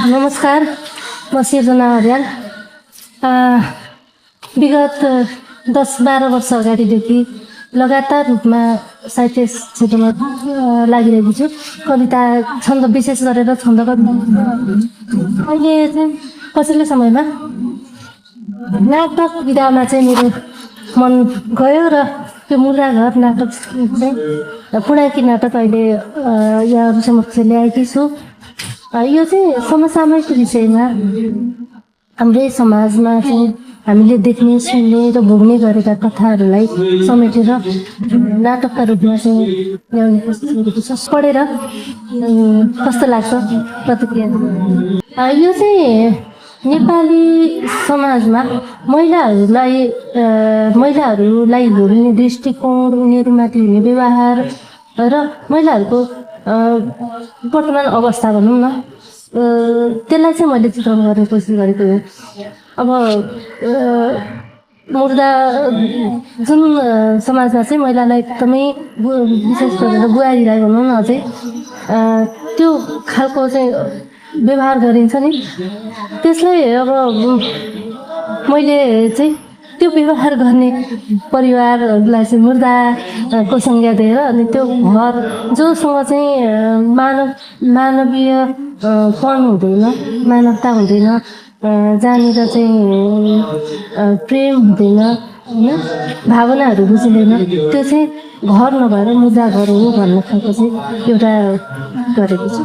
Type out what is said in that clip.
नमस्कार, म सिर्जना अर्याल। विगत 10-12 वर्ष अगाडिदेखि लगातार रूपमा साहित्य क्षेत्रमा लागिरहेको छु। कविता छन्द विशेष गरेर छन्दगत। अहिले चाहिँ पछिल्लो समयमा नाटक विधामा चाहिँ मेरो मन गयो र त्यो मुद्रा घर नाटक चाहिँ पुणाकी नाटक अहिले यहाँहरू समक्ष ल्याएकी छु। यो चाहिँ समसामयिक विषयमा हाम्रै समाजमा चाहिँ हामीले देख्ने सुन्ने र भोग्ने गरेका कथाहरूलाई समेटेर नाटकका रूपमा चाहिँ ल्याउने कोसिस गरेको छु। पढेर कस्तो लाग्छ प्रतिक्रिया? यो चाहिँ नेपाली समाजमा महिलाहरूलाई हेर्ने दृष्टिकोण, उनीहरूमाथि हुने व्यवहार र महिलाहरूको वर्तमान अवस्था भनौँ न, त्यसलाई चाहिँ मैले चित्रण गर्ने कोसिस गरेको हो। अब मुर्दा जुन समाजमा चाहिँ महिलालाई एकदमै विशेष गरेर बुहारीलाई भनौँ न, अझै त्यो खालको चाहिँ व्यवहार गरिन्छ नि, त्यसलाई अब मैले चाहिँ त्यो व्यवहार गर्ने परिवारहरूलाई चाहिँ मुर्दाको संज्ञा दिएर अनि त्यो घर जोसँग चाहिँ मानवीय पन हुँदैन, मानवता हुँदैन, जहाँनिर चाहिँ प्रेम हुँदैन, होइन, भावनाहरू बुझिँदैन, त्यो चाहिँ घर नभएर मुर्दा घर हो भन्ने खालको चाहिँ एउटा गरेको छु।